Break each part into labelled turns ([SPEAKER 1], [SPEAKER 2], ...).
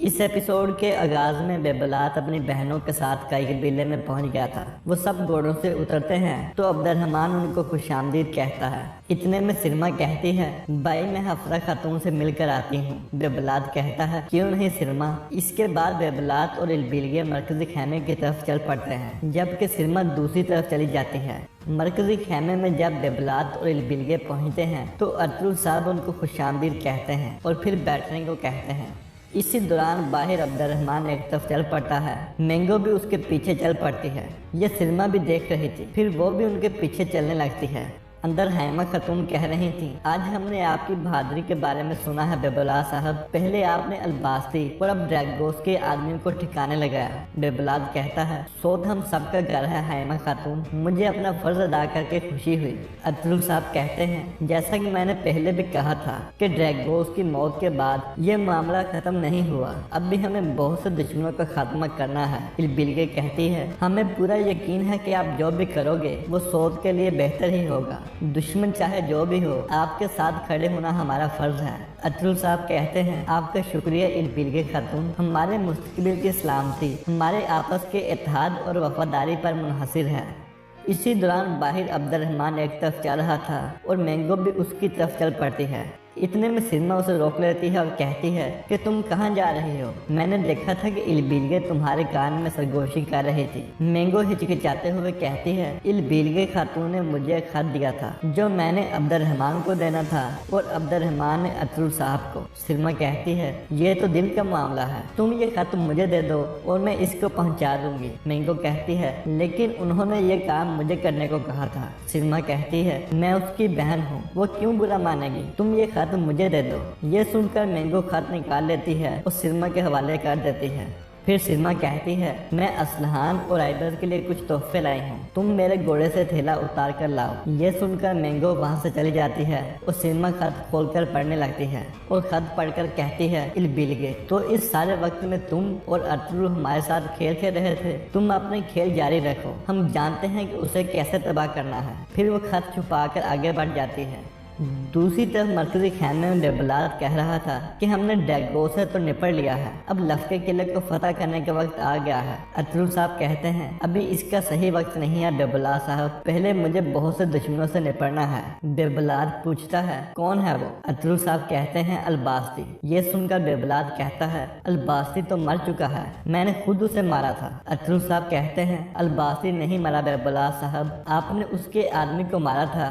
[SPEAKER 1] اس episode کے آغاز میں بیبلات اپنی بہنوں کے ساتھ کئی قبیلے میں پہنچ گیا تھا۔ وہ سب گھوڑوں سے اترتے ہیں تو عبد الرحمن ان کو خوش آمدید کہتا ہے۔ اتنے میں سرما کہتی ہے، بھائی میں حفصہ خاتون سے مل کر آتی ہوں۔ بیبلات کہتا ہے، کیوں نہیں سرما؟ اس کے بعد بیبلات اور البلیغ مرکزی خیمے کی طرف چل پڑتے ہیں، جبکہ سرما دوسری طرف چلی جاتی ہے۔ مرکزی خیمے میں جب بیبلات اور البلیغ پہنچتے ہیں تو ارطغرل صاحب ان کو خوش آمدید کہتے ہیں اور پھر بیٹھنے کو کہتے ہیں۔ اسی دوران باہر عبد الرحمن ایک طرف چل پڑتا ہے، مینگو بھی اس کے پیچھے چل پڑتی ہے۔ یہ سرما بھی دیکھ رہی تھی، پھر وہ بھی ان کے پیچھے چلنے لگتی ہے۔ اندر حیمہ خاتون کہہ رہی تھی، آج ہم نے آپ کی بہادری کے بارے میں سنا ہے بیبلات صاحب، پہلے آپ نے الباستی اور اب ڈریگوس کے آدمیوں کو ٹھکانے لگایا۔ بیبلات کہتا ہے، سود ہم سب کا گھر ہے حیمہ خاتون، مجھے اپنا فرض ادا کر کے خوشی ہوئی۔ ارطغرل صاحب کہتے ہیں، جیسا کہ میں نے پہلے بھی کہا تھا کہ ڈریگوس کی موت کے بعد یہ معاملہ ختم نہیں ہوا، اب بھی ہمیں بہت سے دشمنوں کا خاتمہ کرنا ہے۔ البلیغ کہتی ہے، ہمیں پورا یقین ہے کہ آپ جو بھی کرو گے وہ سود کے لیے بہتر ہی ہوگا، دشمن چاہے جو بھی ہو آپ کے ساتھ کھڑے ہونا ہمارا فرض ہے۔ ارطغرل صاحب کہتے ہیں، آپ کا شکریہ البلیغ خاتون، ہمارے مستقبل کی سلامتی ہمارے آپس کے اتحاد اور وفاداری پر منحصر ہے۔ اسی دوران باہر عبد الرحمن ایک طرف چل رہا تھا اور مینگو بھی اس کی طرف چل پڑتی ہے۔ اتنے میں سرما اسے روک لیتی ہے اور کہتی ہے کہ تم کہاں جا رہی ہو؟ میں نے دیکھا تھا کہ البلیغ تمہارے کان میں سرگوشی کر رہی تھی۔ مینگو ہچکچاتے ہوئے کہتی ہے، البلیغ خاتون نے مجھے ایک خط دیا تھا جو میں نے عبد الرحمن کو دینا تھا اور عبد الرحمن نے ارطغرل صاحب کو۔ سرما کہتی ہے، یہ تو دل کا معاملہ ہے، تم یہ خط مجھے دے دو اور میں اس کو پہنچا دوں گی۔ مینگو کہتی ہے، لیکن انہوں نے یہ کام مجھے کرنے کو کہا تھا۔ سرما کہتی ہے، میں اس کی بہن ہوں، وہ کیوں برا مانے گی؟ تم یہ خط مجھے دے دو۔ یہ سن کر مینگو خط نکال لیتی ہے اور سرما کے حوالے کر دیتی ہے۔ پھر سرما کہتی ہے، میں اسلحان اور آئبر کے لیے کچھ تحفے لائی ہوں، تم میرے گھوڑے سے تھیلا اتار کر لاؤ۔ یہ سن کر مینگو وہاں سے چلی جاتی ہے اور سرما خط کھول کر پڑھنے لگتی ہے اور خط پڑھ کر کہتی ہے، البلیغ تو اس سارے وقت میں تم اور ارطغرل ہمارے ساتھ کھیل کھیل رہے تھے، تم اپنے کھیل جاری رکھو، ہم جانتے ہیں کہ اسے کیسے تباہ کرنا ہے۔ پھر وہ خط چھپا کر آگے بڑھ جاتی ہے۔ دوسری طرف مرکزی خیمے میں بیبلات کہہ رہا تھا کہ ہم نے ڈریگوس سے تو نپٹ لیا ہے، اب لفکے قلعے کو فتح کرنے کا وقت آ گیا ہے۔ ارطغرل صاحب کہتے ہیں، ابھی اس کا صحیح وقت نہیں ہے بیبلات صاحب، پہلے مجھے بہت سے دشمنوں سے نپٹنا ہے۔ بیبلات پوچھتا ہے، کون ہے وہ؟ ارطغرل صاحب کہتے ہیں، الباستی۔ یہ سن کر بیبلات کہتا ہے، الباستی تو مر چکا ہے، میں نے خود اسے مارا تھا۔ ارطغرل صاحب کہتے ہیں، الباستی نہیں مرا بیبلات صاحب، آپ نے اس کے آدمی کو مارا تھا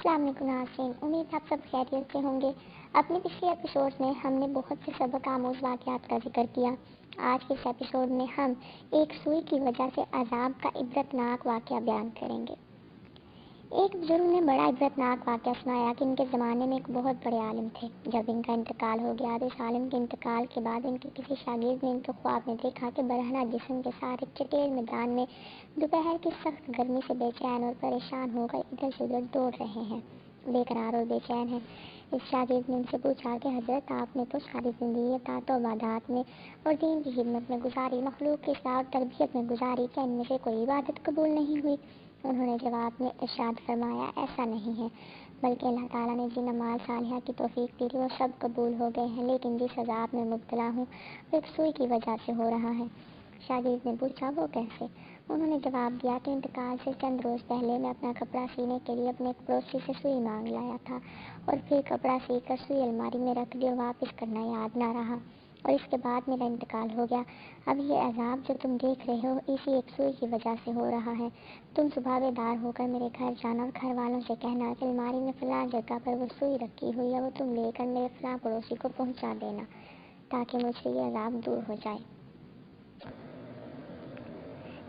[SPEAKER 2] السلام علیکم ناظرین، امید آپ سب خیریت سے ہوں گے۔ اپنے پچھلے ایپیسوڈ میں ہم نے بہت سے سبق آموز واقعات کا ذکر کیا۔ آج کے اس ایپیسوڈ میں ہم ایک سوئی کی وجہ سے عذاب کا عبرتناک واقعہ بیان کریں گے۔ ایک بزرگ نے بڑا عبرتناک واقعہ سنایا کہ ان کے زمانے میں ایک بہت بڑے عالم تھے۔ جب ان کا انتقال ہو گیا تو اس عالم کے انتقال کے بعد ان کے کسی شاگرد نے ان کو خواب میں دیکھا کہ برہنہ جسم کے ساتھ ایک چٹیل میدان میں دوپہر کی سخت گرمی سے بے چین اور پریشان ہو کر ادھر سے ادھر دوڑ رہے ہیں، بے قرار اور بے چین ہیں۔ اس شاگرد نے ان سے پوچھا کہ حضرت، آپ نے تو ساری زندگی اطاعت و عبادات میں اور دین کی خدمت میں گزاری، مخلوق کی اصلاح اور تربیت میں گزاری، کیا ان میں سے کوئی عبادت قبول نہیں ہوئی؟ انہوں نے جواب میں ارشاد فرمایا، ایسا نہیں ہے، بلکہ اللہ تعالیٰ نے جن اعمال صالحہ کی توفیق دی وہ سب قبول ہو گئے ہیں، لیکن جس عذاب میں مبتلا ہوں وہ ایک سوئی کی وجہ سے ہو رہا ہے۔ شاگرد نے پوچھا، وہ کیسے؟ انہوں نے جواب دیا کہ انتقال سے چند روز پہلے میں اپنا کپڑا سینے کے لیے اپنے ایک پڑوسی سے سوئی مانگ لایا تھا، اور پھر کپڑا سی کر سوئی الماری میں رکھ دی اور واپس کرنا یاد نہ رہا، اور اس کے بعد میرا انتقال ہو گیا۔ اب یہ عذاب جو تم دیکھ رہے ہو اسی ایک سوئی کی وجہ سے ہو رہا ہے۔ تم صبح بیدار ہو کر میرے گھر جانا اور گھر والوں سے کہنا کہ الماری میں فلاں جگہ پر وہ سوئی رکھی ہوئی ہے، وہ تم لے کر میرے فلاں پڑوسی کو پہنچا دینا تاکہ مجھ سے یہ عذاب دور ہو جائے۔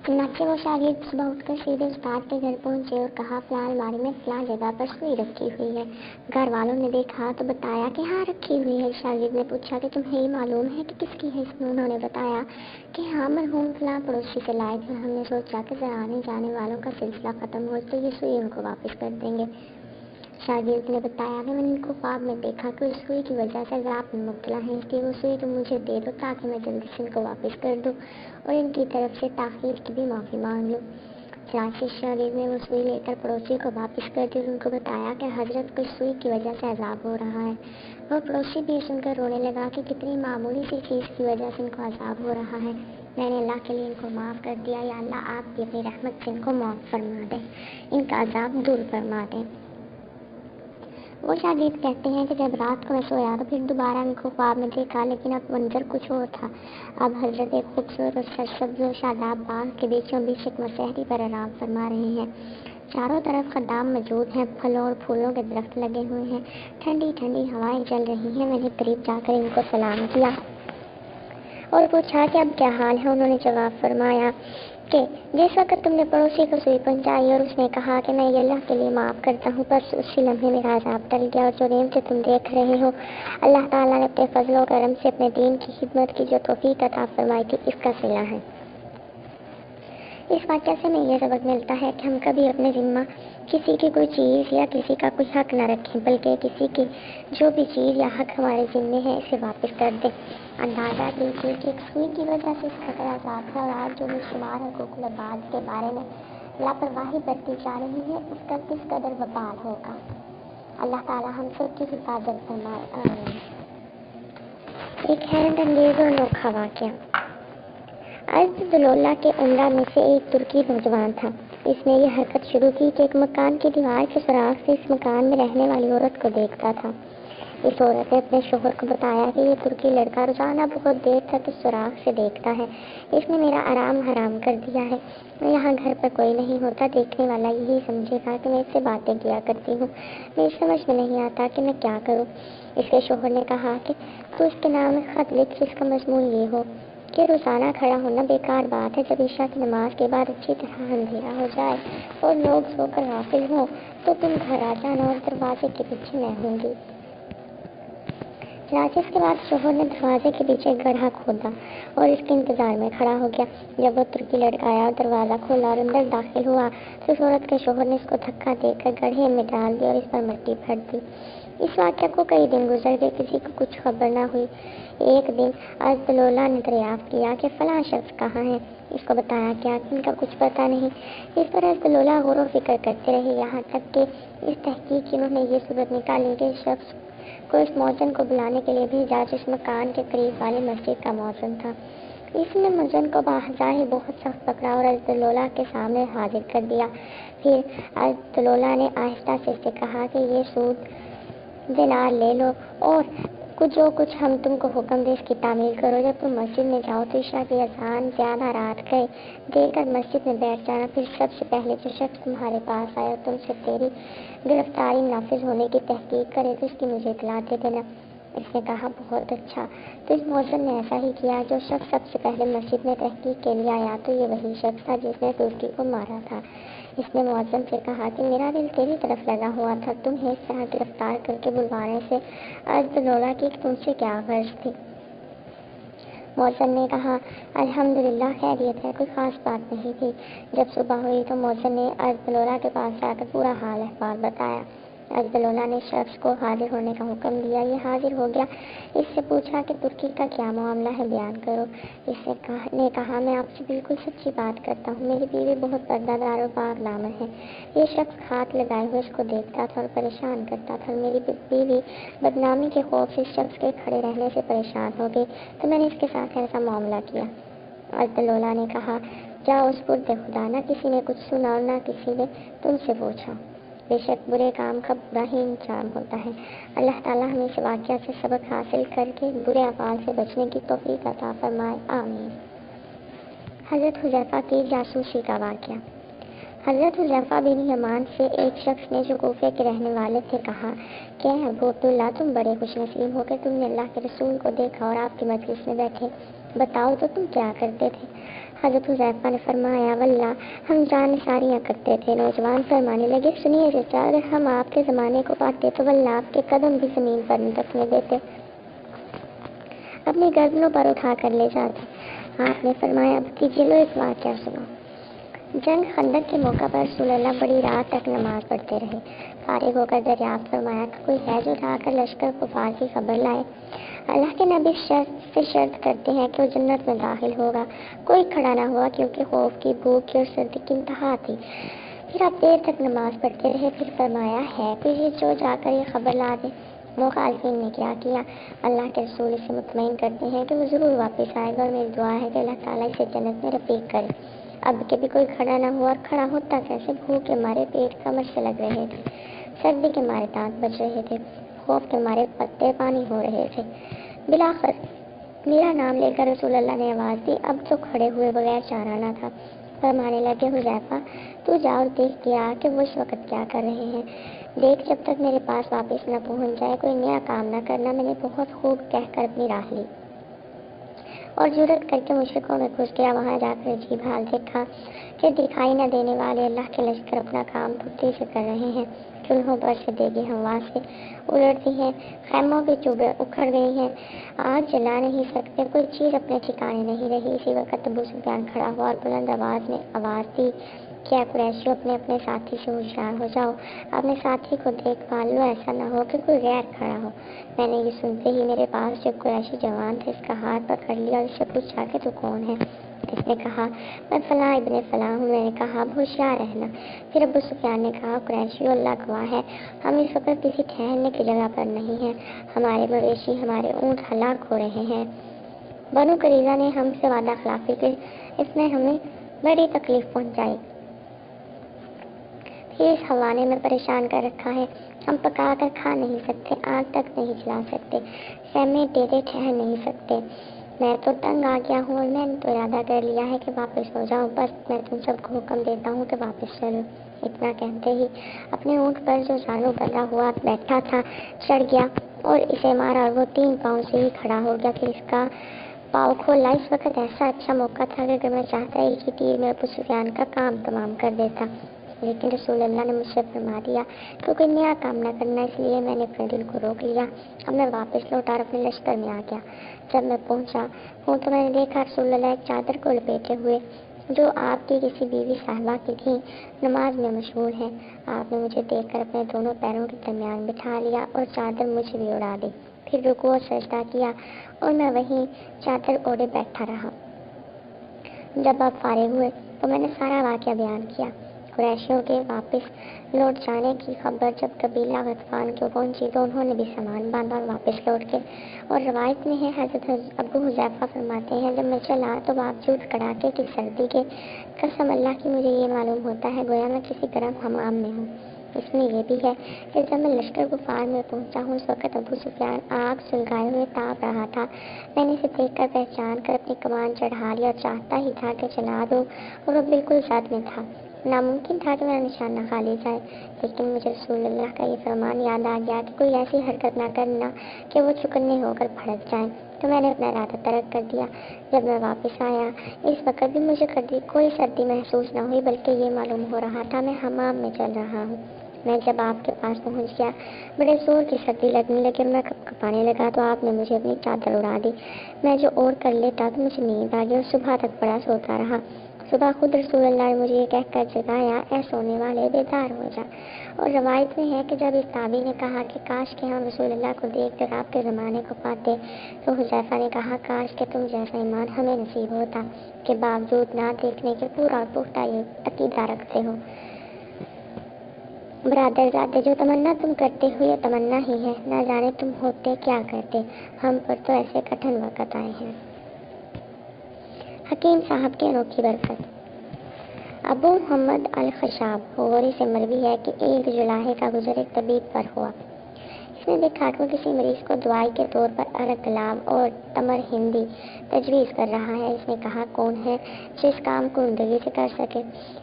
[SPEAKER 2] چنانچہ وہ شاگرد صبح اٹھ کر سیدھے استاد کے گھر پہنچے اور کہا، فلاں الماری میں فلاں جگہ پر سوئی رکھی ہوئی ہے۔ گھر والوں نے دیکھا تو بتایا کہ ہاں رکھی ہوئی ہے۔ شاگرد نے پوچھا کہ تمہیں یہ معلوم ہے کہ کس کی ہے؟ انہوں نے بتایا کہ ہاں، مرحوم فلاں پڑوسی سے لائے تھے، ہم نے سوچا کہ ذرا آنے جانے والوں کا سلسلہ ختم ہو تو یہ سوئی ان کو واپس کر دیں گے۔ شاگرد نے بتایا کہ میں نے ان کو خواب میں دیکھا کہ اس سوئی کی وجہ سے عذاب میں مبتلا ہیں، اس لیے وہ سوئی تم مجھے دے دو تاکہ میں جلدی سے ان کو واپس کر دوں اور ان کی طرف سے تاخیر کی بھی معافی مانگ لوں۔ چنانچہ شاگرد نے وہ سوئی لے کر پڑوسی کو واپس کر دی اور ان کو بتایا کہ حضرت کو اس سوئی کی وجہ سے عذاب ہو رہا ہے۔ وہ پڑوسی بھی سن کر رونے لگا کہ کتنی معمولی سی چیز کی وجہ سے ان کو عذاب ہو رہا ہے، میں نے اللہ کے لیے ان کو معاف کر دیا، یا اللہ آپ بھی اپنی رحمت سے ان کو معاف فرما دیں، ان کا عذاب دور فرما دیں۔ وہ شاگرد کہتے ہیں کہ جب رات کو میں سویا تو پھر دوبارہ ان کو خواب میں دیکھا، لیکن اب منظر کچھ اور تھا۔ اب حضرت ایک خوبصورت اور سرسبز و شاداب باغ کے بیچوں بیچ ایک مسحری پر آرام فرما رہے ہیں۔ چاروں طرف خدام موجود ہیں، پھلوں اور پھولوں کے درخت لگے ہوئے ہیں، ٹھنڈی ٹھنڈی ہوائیں چل رہی ہیں۔ میں نے قریب جا کر ان کو سلام کیا اور پوچھا کہ اب کیا حال ہے؟ انہوں نے جواب فرمایا کہ جس وقت تم نے پڑوسی کو سوئی پہنچائی اور اس نے کہا کہ میں یہ اللہ کے لیے معاف کرتا ہوں، بس اسی لمحے میرا عذاب ٹل گیا، اور جو نعمتیں تم دیکھ رہے ہو اللہ تعالیٰ نے اپنے فضل و کرم سے اپنے دین کی خدمت کی جو توفیق عطا فرمائی تھی، اس کا صلہ ہے۔ اس واقعہ سے ہمیں یہ سبق ملتا ہے کہ ہم کبھی اپنے ذمہ کسی کی کوئی چیز یا کسی کا کوئی حق نہ رکھیں، بلکہ کسی کی جو بھی چیز یا حق ہمارے ذمے ہے اسے واپس کر دیں۔ اندازہ کیجیے کہ ایک سوئی کی وجہ سے اس قدر عذاب ہے، اور آج جو بے شمار حقوق العباد کے بارے میں لاپرواہی برتی جا رہی ہے اس کا کس قدر وبال ہوگا۔ اللہ تعالیٰ ہم سب کی حفاظت فرمائے، آمین۔ ایک حیرت انگیز اور انوکھا واقعہ۔ ازدلولہ کے عمرہ میں سے ایک ترکی نوجوان تھا۔ اس نے یہ حرکت شروع کی کہ ایک مکان کی دیوار کے سوراخ سے اس مکان میں رہنے والی عورت کو دیکھتا تھا۔ اس عورت نے اپنے شوہر کو بتایا کہ یہ ترکی لڑکا روزانہ بہت دیر تک اس سوراخ سے دیکھتا ہے، اس نے میرا آرام حرام کر دیا ہے، یہاں گھر پر کوئی نہیں ہوتا، دیکھنے والا یہی سمجھے گا کہ میں اس سے باتیں کیا کرتی ہوں، میری سمجھ میں نہیں آتا کہ میں کیا کروں۔ اس کے شوہر نے کہا کہ تو اس کے نام میں خط لکھ، جس کا مضمون یہ ہو کہ روزانہ کھڑا ہونا بیکار بات ہے، جب عشاء کی نماز کے بعد اچھی طرح اندھیرا ہو جائے اور لوگ سو کر غافل ہوں تو تم گھر آ جانا اور دروازے کے پیچھے میں ہوں گی۔ چنانچہ اس کے بعد شوہر نے دروازے کے پیچھے ایک گڑھا کھودا اور اس کے انتظار میں کھڑا ہو گیا۔ جب وہ ترکی لڑکا آیا اور دروازہ کھولا اور اندر داخل ہوا تو اس عورت کے شوہر نے اس کو دھکا دے کر گڑھے میں ڈال دی اور اس پر مٹی پھٹ دی۔ اس واقعہ کو کئی دن گزر گئے، کسی کو کچھ خبر نہ ہوئی۔ ایک دن ازدلولہ نے دریافت کیا کہ فلاں شخص کہاں ہے۔ اس کو بتایا گیا کہ ان کا کچھ پتہ نہیں۔ اس پر ازدلولہ غور و فکر کرتے رہے، یہاں تک کہ اس تحقیق کی انہوں نے یہ صورت نکالی کہ اس شخص کو اس مؤذن کو بلانے کے لیے بھیجا جو اس مکان کے قریب والی مسجد کا مؤذن تھا۔ اس نے مؤذن کو بظاہر بہت سخت پکڑا اور ازدلولہ کے سامنے حاضر کر دیا۔ پھر ازدلولہ نے آہستہ سے اس سے کہا کہ یہ سود دینار لے لو اور جو کچھ ہم تم کو حکم دے اس کی تعمیل کرو۔ جب تم مسجد میں جاؤ تو عشاء کی اذان زیادہ رات گئے دے کر مسجد میں بیٹھ جانا، پھر سب سے پہلے جو شخص تمہارے پاس آئے اور تم سے تیری گرفتاری نافذ ہونے کی تحقیق کرے تو اس کی مجھے اطلاع دے دینا۔ اس نے کہا بہت اچھا۔ تو اس مؤذن نے ایسا ہی کیا۔ جو شخص سب سے پہلے مسجد میں تحقیق کے لیے آیا تو یہ وہی شخص تھا جس نے ترکی کو مارا تھا۔ اس نے مؤذن سے کہا کہ میرا دل تیری طرف لگا ہوا تھا، تمہیں اس طرح گرفتار کر کے بلوانے سے عرض لولا کہ تم سے کیا غرض تھی؟ مؤذن نے کہا الحمدللہ خیریت ہے، کوئی خاص بات نہیں تھی۔ جب صبح ہوئی تو مؤذن نے عرض لولا کے پاس جا کر پورا حال احوال بتایا۔ عرض لولا نے شخص کو حاضر ہونے کا حکم دیا۔ یہ حاضر ہو گیا۔ اس سے پوچھا کہ ترکی کا کیا معاملہ ہے، بیان کرو۔ اس نے کہا میں آپ سے بالکل سچی بات کرتا ہوں، میری بیوی بہت پردہ دار اور پاک دامن ہے۔ یہ شخص ہاتھ لگائے ہوئے اس کو دیکھتا تھا اور پریشان کرتا تھا، اور میری بیوی بدنامی کے خوف سے اس شخص کے کھڑے رہنے سے پریشان ہو گئی تو میں نے اس کے ساتھ ایسا معاملہ کیا۔ عرض لولا نے کہا جاؤ اس برد خدا، نہ کسی نے کچھ سنا اور نہ کسی نے تم سے پوچھا۔ بے شک برے کام کا برا ہی انجام ہوتا ہے۔ اللہ تعالیٰ ہمیں اس واقعہ سے سبق حاصل کر کے برے افعال سے بچنے کی توفیق عطا فرمائے، آمین۔ حضرت حذیفہ کی جاسوسی کا واقعہ۔ حضرت حذیفہ بن یمان سے ایک شخص نے جو کوفے کے رہنے والے تھے کہا کہ ابو عبداللہ تم بڑے خوش نصیب ہو کہ تم نے اللہ کے رسول کو دیکھا اور آپ کی مجلس میں بیٹھے، بتاؤ تو تم کیا کرتے تھے؟ حضرت حذیفہ نے فرمایا واللہ ہم جان نثاریاں کرتے تھے۔ نوجوان فرمانے لگے سنیے چچا، اگر ہم آپ کے زمانے کو پاتے تو واللہ آپ کے قدم بھی زمین پر نہ رکھنے دیتے، اپنی گردنوں پر اٹھا کر لے جاتے۔ آپ نے فرمایا اب کیجیے لو ایک واقعہ سنو۔ جنگ خندق کے موقع پر رسول اللہ بڑی رات تک نماز پڑھتے رہے۔ فارغ ہو کر دریافت فرمایا کہ کوئی ہے جو جا کر لشکر کفار کی خبر لائے؟ اللہ کے نبی شرط کرتے ہیں کہ وہ جنت میں داخل ہوگا۔ کوئی کھڑا نہ ہوا کیونکہ خوف کی، بھوک کی اور سردی کی انتہا تھی۔ پھر آپ دیر تک نماز پڑھتے رہے۔ پھر فرمایا ہے کوئی جو جا کر یہ خبر لا دے؟ مخالفین نے کیا کیا؟ اللہ کے رسول اسے مطمئن کرتے ہیں کہ وہ ضرور واپس آئے گا، اور میری دعا ہے کہ اللہ تعالیٰ اسے جنت میں رفیق کرے۔ اب کے بھی کوئی کھڑا نہ ہوا، اور کھڑا ہوتا کیسے؟ بھوک کے مارے پیٹ کمر سے لگ رہے تھے، سردی کے مارے دانت بج رہے تھے، خوف کے مارے پتے پانی ہو رہے تھے۔ بلاخر میرا نام لے کر رسول اللہ نے آواز دی، اب تو کھڑے ہوئے بغیر چارہ نہ تھا۔ فرمانے لگے حذیفہ تو جا اور دیکھ کے آ کہ وہ اس وقت کیا کر رہے ہیں، دیکھ جب تک میرے پاس واپس نہ پہنچ جائے کوئی نیا کام نہ کرنا۔ میں نے بہت خوب کہہ کر اپنی راہ لی اور جرأت کر کے مشرکوں میں گھس گیا۔ وہاں جا کر عجیب حال دیکھا کہ دکھائی نہ دینے والے اللہ کے لشکر اپنا کام پھرتی سے کر رہے ہیں، چولہوں پر سے دیگیں ہوا سے الٹتی ہیں، خیموں کی چوبیں اکھڑ گئی ہیں، آگ جلا نہیں سکتے، کوئی چیز اپنے ٹھکانے نہیں رہی۔ اسی وقت ابو سفیان کھڑا ہوا اور بلند آواز میں آواز دی کہ اے قریشیو اپنے ساتھی سے ہوشیار ہو جاؤ، اپنے ساتھی کو دیکھ بھال لو، ایسا نہ ہو کہ کوئی غیر کھڑا ہو۔ میں نے یہ سنتے ہی میرے پاس جو قریشی جوان تھا اس کا ہاتھ پکڑ لیا اور اس سے پوچھا کہ تو کون ہے؟ اس نے کہا میں فلاں ابن فلاں ہوں۔ میں نے کہا اب ہوشیار رہنا۔ پھر ابو سفیان نے کہا قریشیو اللہ گواہ ہے ہم اس وقت کسی ٹھہرنے کی جگہ پر نہیں ہیں، ہمارے مویشی ہمارے اونٹ ہلاک ہو رہے ہیں، بنو قریظہ نے ہم سے وعدہ خلافی کی، اس نے ہمیں بڑی تکلیف پہنچائی، پھر اس حوانے میں پریشان کر رکھا ہے، ہم پکا کر کھا نہیں سکتے، آگ تک نہیں جلا سکتے، خیمے ٹیرے ٹھہر نہیں سکتے۔ میں تو تنگ آ گیا ہوں اور میں نے تو ارادہ کر لیا ہے کہ واپس ہو جاؤں، بس میں تم سب کو حکم دیتا ہوں کہ واپس چلو۔ اتنا کہتے ہی اپنے اونٹ پر جو زانو بندھا ہوا بیٹھا تھا چڑھ گیا اور اسے مارا اور وہ 3 پاؤں سے ہی کھڑا ہو گیا کہ اس کا پاؤں کھولا۔ اس وقت ایسا اچھا موقع تھا کہ اگر میں چاہتا ایک ہی تیر میں ابو سفیان کا کام تمام کر دیتا، لیکن رسول اللہ نے مجھ سے فرما دیا کہ کوئی نیا کام نہ کرنا، اس لیے میں نے اپنے دل کو روک لیا۔ اب میں واپس لوٹا اور اپنے لشکر میں آ گیا۔ جب میں پہنچا ہوں تو میں نے دیکھا رسول اللہ ایک چادر کو لپیٹے ہوئے جو آپ کی کسی بیوی صاحبہ کی تھی نماز میں مشغول ہے۔ آپ نے مجھے دیکھ کر اپنے دونوں پیروں کے درمیان بٹھا لیا اور چادر مجھے بھی اڑا دی، پھر رکوع اور سجدہ کیا اور میں وہیں چادر اوڑے بیٹھا رہا۔ جب آپ فارغ ہوئے تو میں نے سارا واقعہ بیان کیا۔ قریشیوں کے واپس لوٹ جانے کی خبر جب قبیلہ غطفان کو پہنچی تو انہوں نے بھی سامان باندھا اور واپس لوٹ گئے۔ اور روایت میں ہے حضرت ابو حذیفہ فرماتے ہیں جب میں چلا تو باوجود کڑاکے کی سردی کے قسم اللہ کی مجھے یہ معلوم ہوتا ہے گویا میں کسی گرم حمام میں ہوں۔ اس میں یہ بھی ہے کہ جب میں لشکر غفار میں پہنچا ہوں اس وقت ابو سفیان آگ سلگائے ہوئے تاپ رہا تھا۔ میں نے اسے دیکھ کر پہچان کر اپنی کمان چڑھا لی اور چاہتا ہی تھا کہ چلا دوں، اور وہ بالکل ساتھ میں تھا۔ ناممکن تھا کہ میرا نشانہ کھا لی جائے، لیکن مجھے رسول اللہ کا یہ فرمان یاد آ گیا کہ کوئی ایسی حرکت نہ کرنا کہ وہ چکنے ہو کر بھڑک جائیں، تو میں نے اپنا ارادہ ترک کر دیا۔ جب میں واپس آیا اس وقت بھی مجھے کوئی سردی محسوس نہ ہوئی، بلکہ یہ معلوم ہو رہا تھا میں حمام میں چل رہا ہوں۔ میں جب آپ کے پاس پہنچ گیا بڑے زور کی سردی لگنے لگی، میں کپکپانے لگا تو آپ نے مجھے اپنی چادر اڑا دی۔ میں جو اور کر لیتا تو مجھے نیند آ گئی اور صبح تک پڑا سوتا رہا۔ صبح خود رسول اللہ نے مجھے یہ کہہ کر جگایا، اے سونے والے بیدار ہو جا۔ اور روایت میں ہے کہ جب اس تابعی نے کہا کہ کاش کہ ہم رسول اللہ کو دیکھ کر آپ کے زمانے کو پاتے، تو حذیفہ نے کہا کاش کہ تم جیسا ایمان ہمیں نصیب ہوتا کہ باوجود نہ دیکھنے کے پورا پختہ عقیدہ رکھتے ہو۔ برادر زادے، جو تمنا تم کرتے ہو یہ تمنا ہی ہے، نہ جانے تم ہوتے کیا کرتے، ہم پر تو ایسے کٹھن وقت آئے ہیں۔ حکیم صاحب کی انوکھی برکت۔ ابو محمد الخشاب غوری سے مروی ہے کہ 1 جولائی کا گزر ایک طبیب پر ہوا۔ اس نے دیکھا کہ وہ کسی مریض کو دوائی کے طور پر ارگ گلاب اور تمر ہندی تجویز کر رہا ہے۔ اس نے کہا کون ہے جو اس کام کو زندگی سے کر سکے؟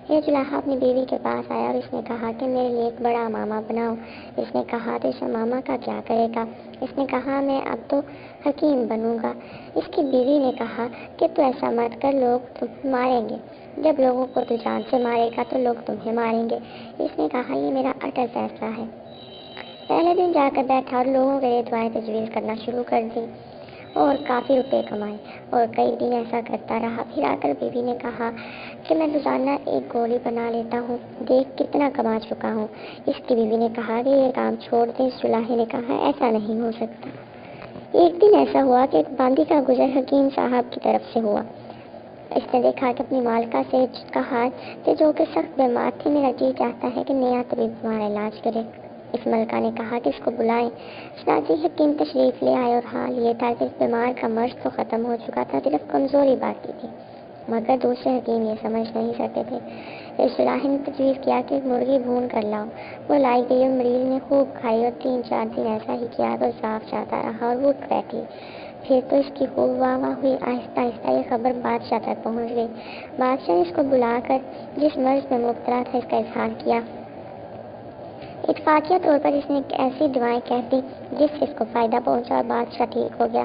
[SPEAKER 2] یہ جلاحہ اپنی بیوی کے پاس آیا اور اس نے کہا کہ میرے لیے ایک بڑا امامہ بناؤ۔ اس نے کہا تو اس امامہ کا کیا کرے گا؟ اس نے کہا میں اب تو حکیم بنوں گا۔ اس کی بیوی نے کہا کہ تو ایسا مت کر، لوگ تمہیں ماریں گے، جب لوگوں کو تو جان سے مارے گا تو لوگ تمہیں ماریں گے۔ اس نے کہا یہ میرا اٹل فیصلہ ہے۔ پہلے دن جا کر بیٹھا اور لوگوں کے لیے دعائیں تجویز کرنا شروع کر دی اور کافی روپے کمائے، اور کئی دن ایسا کرتا رہا۔ پھر آ کر بیوی نے کہا کہ میں روزانہ ایک گولی بنا لیتا ہوں، دیکھ کتنا کما چکا ہوں۔ اس کی بیوی نے کہا کہ یہ کام چھوڑ دیں۔ اس جلاحے نے کہا ایسا نہیں ہو سکتا۔ ایک دن ایسا ہوا کہ ایک باندی کا گزر حکیم صاحب کی طرف سے ہوا۔ اس نے دیکھا کہ اپنی مالکہ سے کہا کہ جو کہ سخت بیمار تھی، میرا جی چاہتا ہے کہ نیا طبیب تمہارا علاج کرے۔ اس ملکہ نے کہا کہ اس کو بلائیں۔ چنانچہ حکیم تشریف لے آئے اور حال یہ تھا کہ اس بیمار کا مرض تو ختم ہو چکا تھا، صرف کمزوری باقی تھی، مگر دوسرے حکیم یہ سمجھ نہیں سکے تھے۔ اس جلاحے نے تجویز کیا کہ ایک مرغی بھون کر لاؤ۔ وہ لائی گئی اور مریض نے خوب کھائی اور 3-4 دن ایسا ہی کیا تو صاف جاتا رہا اور وہ اٹھ بیٹھی۔ پھر تو اس کی خوب واہ واہ ہوئی۔ آہستہ آہستہ یہ خبر بادشاہ تک پہنچ گئی۔ بادشاہ نے اس کو بلا کر جس مرض میں مبتلا تھا اس کا اظہار کیا۔ اتفاقیہ طور پر اس نے ایسی دعائیں کہہ دی جس سے اس کو فائدہ پہنچا اور بادشاہ ٹھیک ہو گیا۔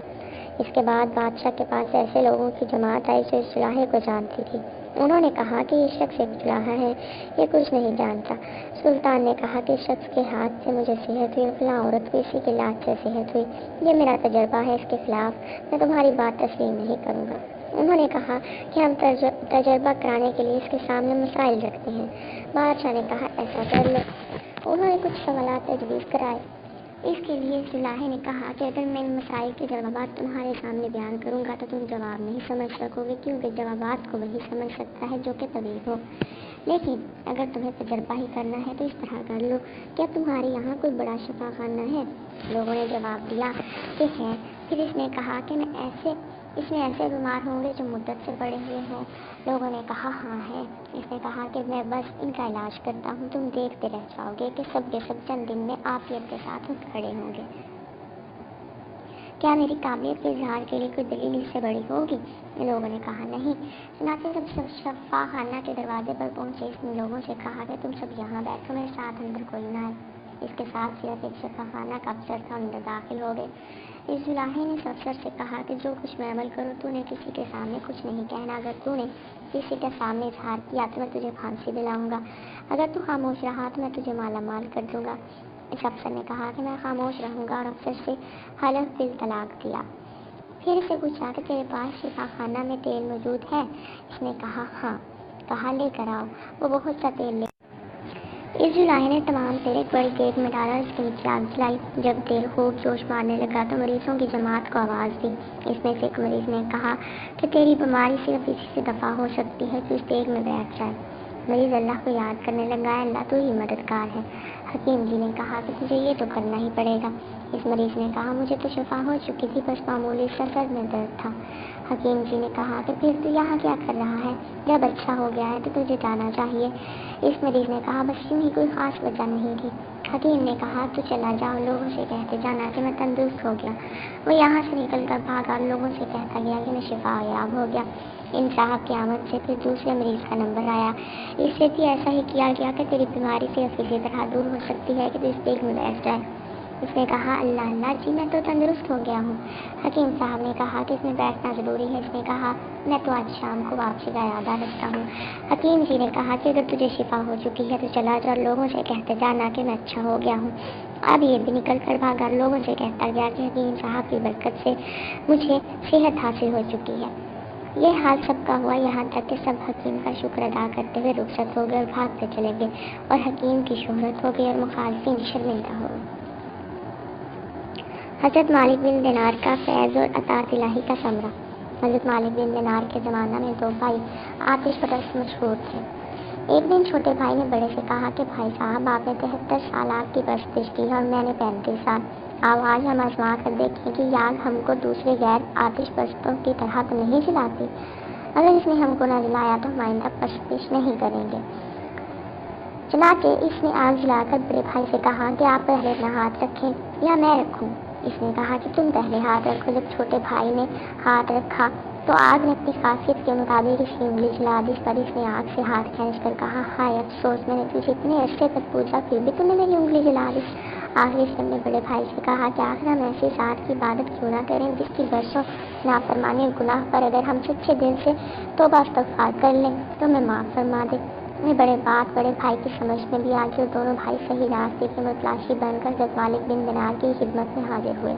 [SPEAKER 2] اس کے بعد بادشاہ کے پاس ایسے لوگوں کی جماعت آئی جو اس جلاحے کو جانتی تھی۔ انہوں نے کہا کہ یہ شخص ایک جلاحہ ہے، یہ کچھ نہیں جانتا۔ سلطان نے کہا کہ اس شخص کے ہاتھ سے مجھے صحت ہوئی اور فلاں عورت کو اسی کے علاج سے صحت ہوئی، یہ میرا تجربہ ہے، اس کے خلاف میں تمہاری بات تسلیم نہیں کروں گا۔ انہوں نے کہا کہ ہم تجربہ کرانے کے لیے اس کے سامنے مسائل رکھتے ہیں۔ بادشاہ نے کہا ایسا کر لو۔ انہوں نے کچھ سوالات تجویز کرائے۔ اس کے لیے جلاحے نے کہا کہ اگر میں ان مسائل کے جوابات تمہارے سامنے بیان کروں گا تو تم جواب نہیں سمجھ سکو گے، کیونکہ جوابات کو وہی سمجھ سکتا ہے جو کہ طبیب ہو۔ لیکن اگر تمہیں تجربہ ہی کرنا ہے تو اس طرح کر لو، کیا تمہارے یہاں کوئی بڑا شفا خانہ ہے؟ لوگوں نے جواب دیا کہ ہے۔ پھر اس نے کہا کہ اس میں ایسے بیمار ہوں گے جو مدت سے پڑے ہوئے ہوں؟ لوگوں نے کہا ہاں ہے۔ اس نے کہا کہ میں بس ان کا علاج کرتا ہوں، تم دیکھتے رہ جاؤ گے کہ سب کے سب چند دن میں عافیت کے ساتھ اٹھ کھڑے ہوں گے۔ کیا میری قابلیت کے اظہار کے لیے کوئی دلیل اس سے بڑی ہوگی؟ لوگوں نے کہا نہیں۔ چنانچہ جب سب شفا خانہ کے دروازے پر پہنچے اس نے لوگوں سے کہا کہ تم سب یہاں بیٹھو، میرے ساتھ اندر کوئی نہ آئے۔ اس کے ساتھ صرف ایک شفا خانہ کا افسر تھا، اندر داخل ہو گئے۔ اس جلاحے نے اس افسر سے کہا کہ جو کچھ میں عمل کروں تو نے کسی کے سامنے کچھ نہیں کہنا، اگر تو نے کسی کے سامنے اظہار کیا تو میں تجھے پھانسی دلاؤں گا، اگر تو خاموش رہا تو میں تجھے مالا مال کر دوں گا۔ اس افسر نے کہا کہ میں خاموش رہوں گا اور افسر سے حلف بالطلاق دیا۔ پھر اسے پوچھا کہ تیرے پاس شفا خانہ میں تیل موجود ہے؟ اس نے کہا ہاں۔ کہا لے کر آؤ۔ وہ بہت سا تیل لے۔ اس جلاحے نے تمام تیل ایک بڑی دیگ میں ڈالا اور اس کے نیچے آگ جلائی۔ جب تیل خوب جوش مارنے لگا تو مریضوں کی جماعت کو آواز دی۔ اس میں سے ایک مریض نے کہا کہ تیری بیماری صرف اسی سے دفع ہو سکتی ہے، تو اس دیگ میں بیٹھ جائے۔ مریض اللہ کو یاد کرنے لگا، اللہ تو ہی مددگار ہے۔ حکیم جی نے کہا کہ تجھے یہ تو کرنا ہی پڑے گا۔ اس مریض نے کہا مجھے تو شفا ہو چکی تھی، بس معمولی سا سر میں درد تھا۔ حکیم جی نے کہا کہ پھر تو یہاں کیا کر رہا ہے؟ جب اچھا ہو گیا ہے تو تجھے جانا چاہیے۔ اس مریض نے کہا بس یوں ہی، کوئی خاص وجہ نہیں تھی۔ حکیم نے کہا تو چلا جاؤ، لوگوں سے کہتے جانا کہ میں تندرست ہو گیا۔ وہ یہاں سے نکل کر بھاگا اور لوگوں سے کہتا گیا کہ میں شفا یاب ہو گیا۔ ان صاحب کی آمد سے پھر دوسرے مریض کا نمبر آیا۔ اس سے بھی ایسا ہی کیا گیا کہ تیری بیماری سے اسی طرح دور ہو سکتی ہے کہ تو اس پیٹ میں بیٹھ جائے۔ اس نے کہا اللہ اللہ جی میں تو تندرست ہو گیا ہوں۔ حکیم صاحب نے کہا کہ اس میں بیٹھنا ضروری ہے۔ اس نے کہا میں تو آج شام کو واپسی کا ارادہ رکھتا ہوں۔ حکیم جی نے کہا کہ اگر تجھے شفا ہو چکی ہے تو چلا جا اور لوگوں سے کہتے جانا کہ میں اچھا ہو گیا ہوں۔ اب یہ بھی نکل کر بھاگا، لوگوں سے کہتا گیا کہ حکیم صاحب کی برکت سے مجھے صحت حاصل ہو چکی ہے۔ یہ حال سب کا ہوا، یہاں تک کہ سب حکیم کا شکر ادا کرتے ہوئے رخصت ہو گئے اور بھاگتے چلے گئے، اور حکیم کی شہرت ہو گئی اور مخالفین شرمندہ ہو گئے۔ حضرت مالک بن دینار کا فیض اور عطاءت الہی کا ثمرہ۔ حضرت مالک بن دینار کے زمانہ میں دو بھائی آتش پرست مشہور تھے۔ ایک دن چھوٹے بھائی نے بڑے سے کہا کہ بھائی صاحب آپ نے 73 سال آگ کی پرستش کی اور میں نے 35 سال، آؤ آج ہم آزما کر دیکھیں کہ یہ آگ ہم کو دوسرے غیر آتش پرستوں کی طرح تو نہیں جلاتی۔ اگر اس نے ہم کو نہ جلایا تو ہم آئندہ پرستش نہیں کریں گے۔ چنانچہ اس نے آگ جلا کر بڑے بھائی سے کہا کہ آپ پہلے اپنا ہاتھ رکھیں یا میں رکھوں۔ اس نے کہا کہ تم پہلے ہاتھ رکھو۔ جب چھوٹے بھائی نے ہاتھ رکھا تو آگ نے اپنی خاصیت کے مطابق اس کی انگلی جلا دی۔ پر اس نے آگ سے ہاتھ کھینچ کر کہا ہائے افسوس، میں نے تجھے اتنے عرصے تک پوچھا پھر بھی تم نے میری انگلی جلا دی۔ آخر اس نے بڑے بھائی سے کہا کہ آخر ہم ایسی ذات کی عبادت کیوں نہ کریں جس کی برسوں نافرمانی اور گناہ پر اگر ہم سچے دل سے توبہ استغفار کر لیں تو ہمیں معاف فرما دے۔ یہ بڑے بھائی کی سمجھ میں بھی آ گئی اور دونوں بھائی صحیح راستے کے متلاشی بن کر حضرت مالک بن دینار کی خدمت میں حاضر ہوئے۔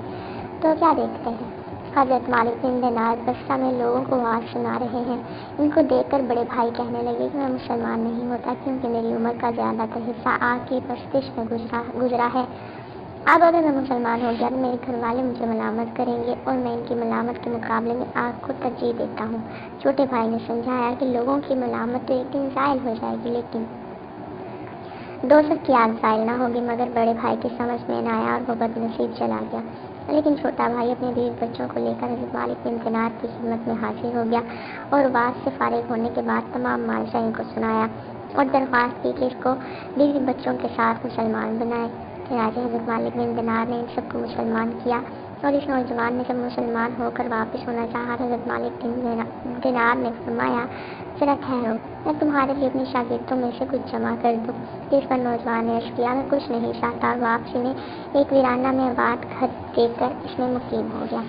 [SPEAKER 2] تو کیا دیکھتے ہیں، حضرت مالک بن دینار بصرہ میں لوگوں کو واعظ سنا رہے ہیں۔ ان کو دیکھ کر بڑے بھائی کہنے لگے کہ میں مسلمان نہیں ہوتا کیونکہ میری عمر کا زیادہ تر حصہ آگ کی پرستش میں گزرا ہے۔ اب اگر میں مسلمان ہو گیا تو میرے گھر والے مجھے ملامت کریں گے اور میں ان کی ملامت کے مقابلے میں آگ کو ترجیح دیتا ہوں۔ چھوٹے بھائی نے سمجھایا کہ لوگوں کی ملامت تو ایک دن زائل ہو جائے گی لیکن دوزخ کی آگ زائل نہ ہوگی، مگر بڑے بھائی کی سمجھ میں نہ آیا اور وہ بد نصیب چلا گیا۔ لیکن چھوٹا بھائی اپنے بیوی بچوں کو لے کر حضرت مالک بن دینار کی خدمت میں حاضر ہو گیا اور واعظ سے فارغ ہونے کے بعد تمام معجزہ ان کو سنایا اور درخواست کی کہ اس کو بیوی بچوں کے ساتھ مسلمان بنائے۔ چنانچہ حضرت مالک بن دینار نے ان سب کو مسلمان کیا اور اس نوجوان نے جب مسلمان ہو کر واپس ہونا چاہا تو حضرت مالک بن دینار نے فرمایا ذرا ٹھہرو، میں تمہارے لیے اپنی شاگردوں میں سے کچھ جمع کر دوں۔ جس پر نوجوان نے عرض کیا میں کچھ نہیں چاہتا اور واپسی میں ایک ویرانہ میں آباد گھر دیکھ کر اس میں مقیم ہو گیا۔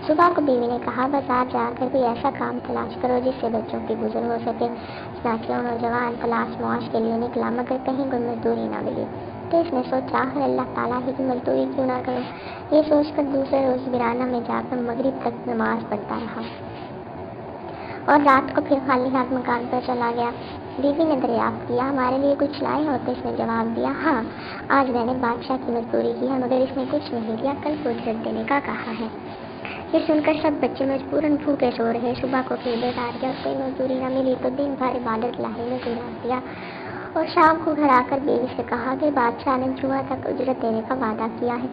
[SPEAKER 2] صبح کو بیوی نے کہا بازار جا کر کوئی ایسا کام تلاش کرو جس سے بچوں کی گزر ہو سکے۔ چنانچہ وہ نوجوان تلاش معاش کے لیے نکلا مگر کہیں کوئی مزدوری نہ ملی، تو اس نے سوچا آخر اللہ تعالیٰ ہی کی مزدوری کیوں نہ کروں۔ یہ سوچ کر دوسرے روز ویرانہ میں جا کر مغرب تک نماز پڑھتا رہا اور رات کو پھر خالی ہاتھ مکان پر چلا گیا۔ بیوی نے دریافت کیا ہمارے لیے کچھ لائے ہو؟ تو اس نے جواب دیا ہاں، آج میں نے بادشاہ کی مزدوری کی ہے مگر اس نے کچھ نہیں دیا، کل کو اجرت دینے کا کہا ہے۔ یہ سن کر سب بچے مجبوراً بھوکے سو رہے۔ صبح کو پھر بیدار کیا اور کوئی مزدوری نہ ملی تو دن بھر عبادت الہی میں گزار دیا اور شام کو گھر آ کر بیوی سے کہا کہ بادشاہ نے جمعہ تک اجرت دینے کا وعدہ کیا ہے۔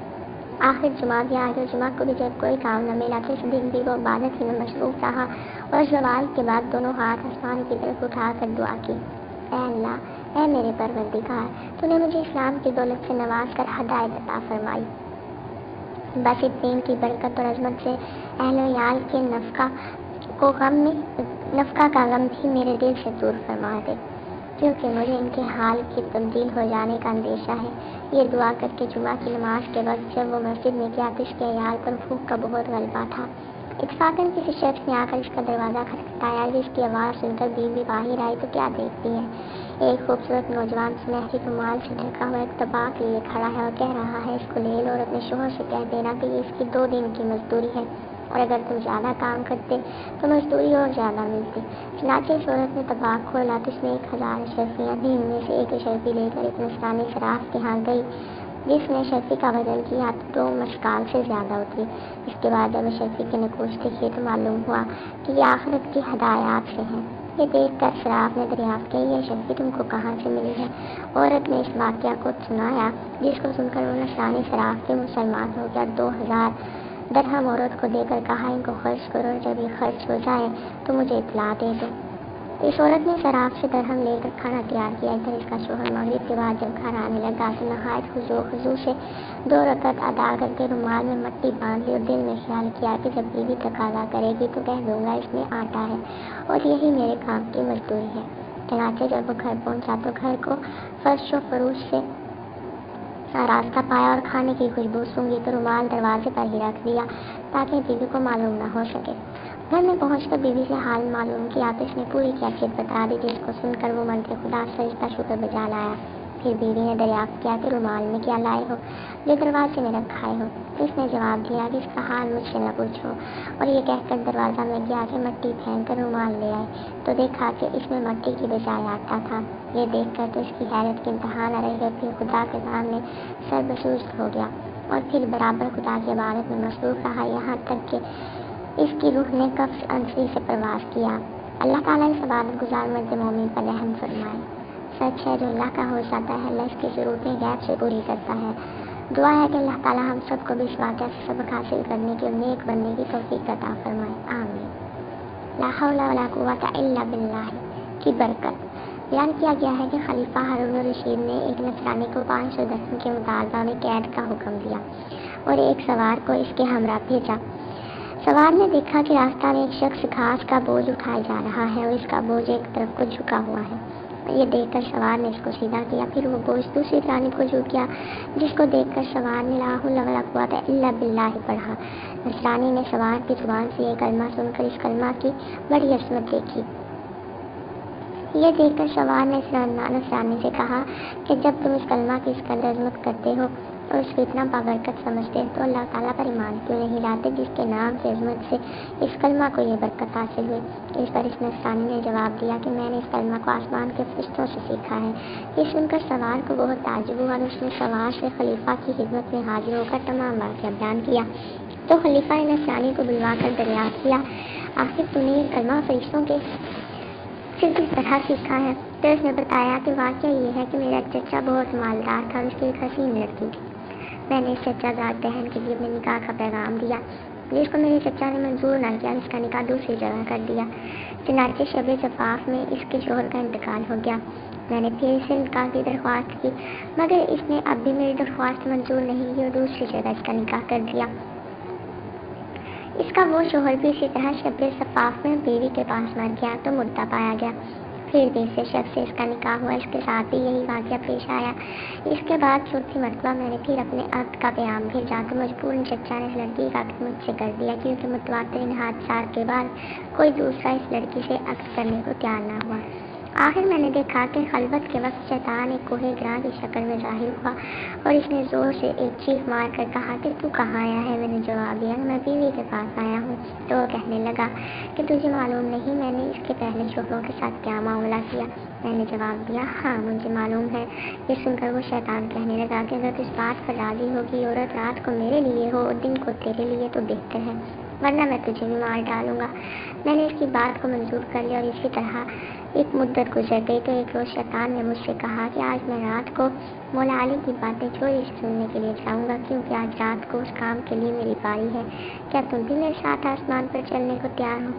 [SPEAKER 2] آخر جمعہ بھی آ گیا، جمعہ کو بھی جب کوئی کام نہ ملا تو اس دن بھی وہ عبادت ہی میں مصروف رہا اور زوال کے بعد دونوں ہاتھ آسمان کی طرف اٹھا کر دعا کی، اے اللہ، اے میرے پروردگار، تو نے مجھے اسلام کی دولت سے نواز کر ہدایت عطا فرمائی، بس اس دین کی برکت اور عظمت سے اہل و عیال کے نفقہ کا غم بھی میرے دل سے دور فرما دے کیونکہ مجھے ان کے حال کی تبدیل ہو جانے کا اندیشہ ہے۔ یہ دعا کر کے جمعہ کی نماز کے وقت جب وہ مسجد میں گیا تو اس کے عیال پر بھوک کا بہت غلبہ تھا۔ اتفاقاً کسی شخص نے آ کر اس کا دروازہ کھٹکھٹایا، جس کی آواز سن کر بیوی باہر آئی تو کیا دیکھتی ہے، ایک خوبصورت نوجوان سنہری رومال سے ڈھکا ہوا ایک طباخ لیے کھڑا ہے اور کہہ رہا ہے اس کو لے لو اور اپنے شوہر سے کہہ دینا کہ یہ اس کی 2 دن کی مزدوری ہے اور اگر تم زیادہ کام کرتے تو مزدوری اور زیادہ ملتی۔ چنانچہ اس عورت نے طباخ کھولا تو اس نے 1000 اشرفیاں دی، ان میں سے ایک اشرفی لے کر ایک نصرانی صراف کے ہاں گئی جس نے اشرفی کا وزن کیا تو 2 مشکال سے زیادہ اتری۔ اس کے بعد جب اشرفی کے نقوش دیکھے تو معلوم ہوا کہ یہ آخرت کی ہدایات سے ہیں۔ یہ دیکھ کر شراف نے دریافت کی یہ شبی تم کو کہاں سے ملی ہے؟ عورت نے اس واقعہ کو سنایا، جس کو سن کر وہ نصرانی شراف کے مسلمان ہو گیا۔ 2000 درہم عورت کو دے کر کہا ان کو خرچ کرو، جب یہ خرچ ہو جائے تو مجھے اطلاع دے دو۔ اس عورت نے شراف سے درہم لے کر کھانا تیار کیا۔ ادھر اس کا شوہر مغرب کے بعد جب گھر آنے لگا تو نہایت خضوع سے 2 رکعت ادا کر کے رومال میں مٹی باندھ لی اور دل میں خیال کیا کہ جب بیوی تقاضا کرے گی تو کہہ دوں گا اس میں آٹا ہے اور یہی میرے کام کی مزدوری ہے۔ چنانچہ جب وہ گھر پہنچا تو گھر کو فرش و فروش سے آراستہ پایا اور کھانے کی خوشبو سونگھی تو رومال دروازے پر ہی رکھ دیا تاکہ بیوی کو معلوم نہ ہو سکے۔ گھر میں پہنچ کر بیوی سے حال معلوم کیا تو اس نے پوری کیفیت بتا دی، جس کو سن کر وہ منتر خدا سجدہ شکر بجا لایا۔ پھر بیوی نے دریافت کیا کہ رومال میں کیا لائے ہو جو دروازے میں رکھائے ہو؟ اس نے جواب دیا کہ اس کا حال مجھ سے نہ پوچھو، اور یہ کہہ کر دروازہ میں گیا کہ مٹی پھینک کر رومال لے آئے تو دیکھا کہ اس میں مٹی کی بجائے آٹا تھا۔ یہ دیکھ کر تو اس کی حیرت کی انتہا نہ رہی اور پھر خدا کے سامنے سر بسجد ہو گیا اور پھر برابر خدا کی عبادت میں مصروف رہا، یہاں تک کہ اس کی روح نے قبض انصری سے پرواز کیا۔ اللہ تعالیٰ اس عبادت گزار مرد مومن پر رحم فرمائے۔ سچ ہے جو اللہ کا ہو جاتا ہے، اللہ اس کی ضرورتیں غیب سے پوری کرتا ہے۔ دعا ہے کہ اللہ تعالیٰ ہم سب کو بھی اس واقعہ سے سبق حاصل کرنے کی اور نیک بننے کی توفیق عطا فرمائے، آمین۔ لا حول ولا قوت الا باللہ کی برکت۔ بیان کیا گیا ہے کہ خلیفہ ہارون الرشید نے ایک نصرانی کو 500 درہم کے مطالبہ میں قید کا حکم دیا اور ایک سوار کو اس کے ہمراہ بھیجا۔ سوار نے دیکھا کہ راستہ میں ایک شخص گھاس کا بوجھ اٹھائے جا رہا ہے اور اس کا بوجھ ایک طرف کو جھکا ہوا ہے۔ یہ دیکھ کر سوار نے اس کو سیدھا کیا، پھر وہ بوجھ دوسری جانب کو جھک گیا، جس کو دیکھ کر سوار نے لا حول ولا قوت الا باللہ پڑھا۔ نصرانی نے سوار کی زبان سے یہ کلمہ سن کر اس کلمہ کی بڑی عظمت دیکھی۔ یہ دیکھ کر سوار نے نصرانی سے کہا کہ جب تم اس کلمہ کی اس قدر عظمت کرتے ہو اور اس کو اتنا بابرکت سمجھتے تو اللہ تعالیٰ پر ایمان کیوں نہیں لاتے جس کے نام سے عظمت سے اس کلمہ کو یہ برکت حاصل ہوئی؟ اس پر اس نصرانی نے جواب دیا کہ میں نے اس کلمہ کو آسمان کے فرشتوں سے سیکھا ہے۔ یہ سن کر سوار کو بہت تعجب ہوا اور اس نے سوار سے خلیفہ کی خدمت میں حاضر ہو کر تمام واقعہ بیان کیا تو خلیفہ نے نصرانی کو بلوا کر دریافت کیا آخر تو نے یہ کلمہ فرشتوں کے سے کس طرح سیکھا ہے؟ تو اس نے بتایا کہ واقعہ یہ ہے کہ میرا چچا بہت مالدار تھا اور اس کی ایک حسین لڑکی تھی۔ میں نے اس چچا زاد بہن کے لیے اپنے نکاح کا پیغام دیا، جس کو میرے چچا نے منظور نہ کیا، اس کا نکاح دوسری جگہ کر دیا۔ چنانچہ شب زفاف میں اس کے شوہر کا انتقال ہو گیا۔ میں نے پھر اسے نکاح کی درخواست کی مگر اس نے اب بھی میری درخواست منظور نہیں کی اور دوسری جگہ اس کا نکاح کر دیا۔ اس کا وہ شوہر بھی اسی طرح شب زفاف میں بیوی کے پاس مر گیا تو مردہ پایا گیا۔ پھر تیسرے شخص سے اس کا نکاح ہوا، اس کے ساتھ بھی یہی واقعہ پیش آیا۔ اس کے بعد چوتھی مرتبہ میں نے پھر اپنے عقد کا پیغام بھیجا تو مجبوراً چچا نے اس لڑکی کا عقد مجھ سے کر دیا، کیونکہ متواتر حادثات کے بعد کوئی دوسرا اس لڑکی سے عقد کرنے کو تیار نہ ہوا۔ آخر میں نے دیکھا کہ خلوت کے وقت شیطان ایک کوہ گراں کی شکل میں ظاہر ہوا اور اس نے زور سے ایک چیخ مار کر کہا کہ تو کہاں آیا ہے؟ میں نے جواب دیا میں بیوی کے پاس آیا ہوں۔ تو وہ کہنے لگا کہ تجھے معلوم نہیں میں نے اس کے پہلے شوہروں کے ساتھ کیا معاملہ کیا؟ میں نے جواب دیا ہاں مجھے معلوم ہے۔ یہ سن کر وہ شیطان کہنے لگا کہ اگر اس بات پر راضی ہوگی عورت رات کو میرے لیے ہو اور دن کو تیرے لیے تو بہتر ہے، ورنہ میں تجھے بھی مار ڈالوں گا۔ میں نے اس کی بات کو منظور کر لیا اور اسی طرح ایک مدت گزر گئی تو ایک روز شیطان نے مجھ سے کہا کہ آج میں رات کو مولا علی کی باتیں چوری سے سننے کے لیے جاؤں گا، کیونکہ آج رات کو اس کام کے لیے میری باری ہے۔ کیا تم بھی میرے ساتھ آسمان پر چلنے کو تیار ہو؟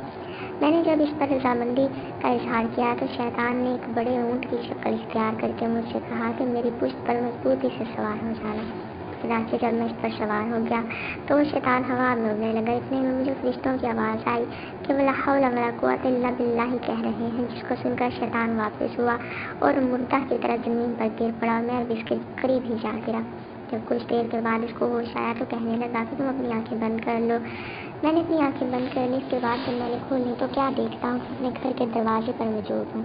[SPEAKER 2] میں نے جب اس پر رضامندی کا اظہار کیا تو شیطان نے ایک بڑے اونٹ کی شکل اختیار کر کے مجھ سے کہا کہ میری پشت پر مضبوطی سے سوار ہو جانا۔ چنانچہ جب میں اس پر سوار ہو گیا تو وہ شیطان ہوا میں اڑنے لگا۔ اتنے میں مجھے فرشتوں کی آواز آئی کہ وہ لا حول ولا قوت الا باللہ کہہ رہے ہیں، جس کو سن کر شیطان واپس ہوا اور مردہ کی طرح زمین پر گر پڑا۔ میں اب اس کے قریب ہی جا گرا۔ جب کچھ دیر کے بعد اس کو ہوش آیا تو کہنے لگا کہ تم اپنی آنکھیں بند کر لو۔ میں نے اپنی آنکھیں بند کر لی۔ اس کے بعد جب میں نے کھولی تو کیا دیکھتا ہوں کہ اپنے گھر کے دروازے پر موجود ہوں۔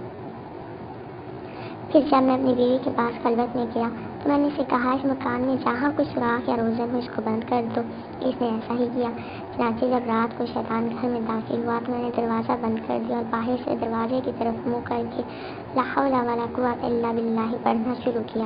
[SPEAKER 2] پھر جب میں اپنی بیوی کے پاس خلوت میں گیا تو میں نے اسے کہا اس مکان میں جہاں کوئی سوراخ یا روزن ہو اس کو بند کر دو۔ اس نے ایسا ہی کیا۔ چنانچہ جب رات کو شیطان گھر میں داخل ہوا تو میں نے دروازہ بند کر دیا اور باہر سے دروازے کی طرف منہ کر کے لا حول ولا قوت الا باللہ پڑھنا شروع کیا۔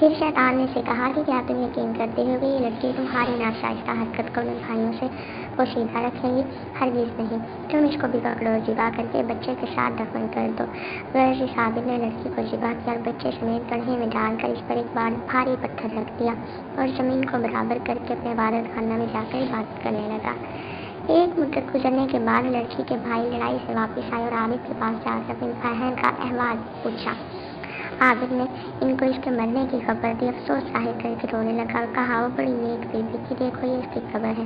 [SPEAKER 2] پھر شیطان نے اسے کہا کہ کیا تم یقین کرتے ہو کہ یہ لڑکی تمہاری ناشائستہ حرکت کو اپنے بھائیوں سے پوشیدہ رکھیں گی؟ ہرگز نہیں، تم اس کو بھی پکڑو اور ذبح کر کے بچے کے ساتھ دفن کر دو۔ غرض ثابت نے لڑکی کو ذبح کیا اور بچے سمیت گڑھے میں ڈال کر اس پر ایک بھاری پتھر رکھ دیا اور زمین کو برابر کر کے اپنے عبادت خانہ میں جا کر عبادت کرنے لگا۔ ایک مدت گزرنے کے بعد لڑکی کے بھائی لڑائی سے واپس آئے اور عابد کے پاس جا کر اپنی بہن کا احوال پوچھا۔ عابد نے ان کو اس کے مرنے کی خبر دی، افسوس ظاہر کر کے رونے لگا اور کہا، وہ بڑی نیک بیوی تھی، دیکھو یہ اس کی قبر ہے۔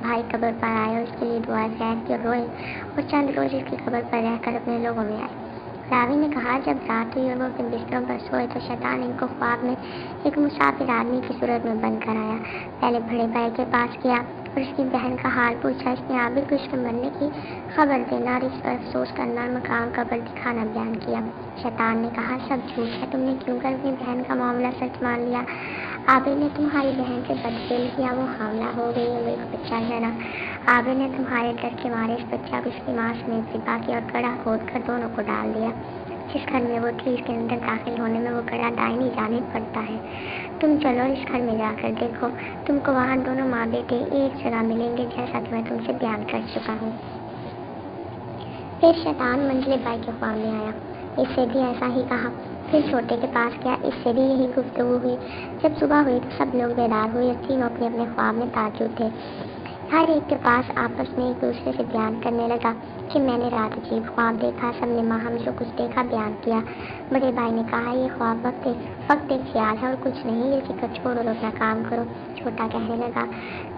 [SPEAKER 2] بھائی قبر پر آئے اور اس کے لیے دعائیں خیر کی اور روئے اور چند روز اس کی قبر پر رہ کر اپنے لوگوں میں آئے۔ راوی نے کہا، جب رات ہوئی اور وہ اپنے بستروں پر سوئے تو شیطان ان کو خواب میں ایک مسافر آدمی کی صورت میں بن کر آیا۔ پہلے بڑے بھائی کے پاس گیا اور اس کی بہن کا حال پوچھا۔ اس نے عابد کو اس کے مرنے کی خبر دینا اور اس پر افسوس کرنا اور مقام قبر دکھانا بیان کیا۔ شیطان نے کہا، سب جھوٹ ہے، تم نے کیوں کر اپنی بہن کا معاملہ سچ مان لیا؟ عابد نے تمہاری بہن سے بدفعل کیا، وہ حاملہ ہو گئی اور وہ ایک بچہ ہے نا۔ عابد نے تمہارے ڈر کے مارے اس بچہ کو اس کی ماں سمیت ذبح کیا اور گڑھا کھود کر دونوں کو ڈال دیا۔ جس گھر میں وہ تھی اس کے اندر داخل ہونے میں وہ گڑھا دائیں جانب پڑتا ہے۔ تم چلو اور اس گھر میں جا کر دیکھو، تم کو وہاں دونوں ماں بیٹے ایک جگہ ملیں گے، جیسا کہ میں تم سے بیان کر چکا ہوں۔ پھر شیطان منجلے بھائی کے خواب میں آیا، اس سے بھی ایسا ہی کہا۔ پھر چھوٹے کے پاس گیا، اس سے بھی یہی گفتگو ہوئی۔ جب صبح ہوئی تو سب لوگ بیدار ہوئے اور تینوں اپنے اپنے خواب میں تعجب تھے۔ ہر ایک کے پاس آپس میں ایک دوسرے سے بیان کرنے لگا کہ میں نے رات عجیب خواب دیکھا۔ سب نے ماہم جو کچھ دیکھا بیان کیا۔ بڑے بھائی نے کہا، یہ خواب وقت ایک خیال ہے اور کچھ نہیں، یہ فکر چھوڑو اور اپنا کام کرو۔ چھوٹا کہنے لگا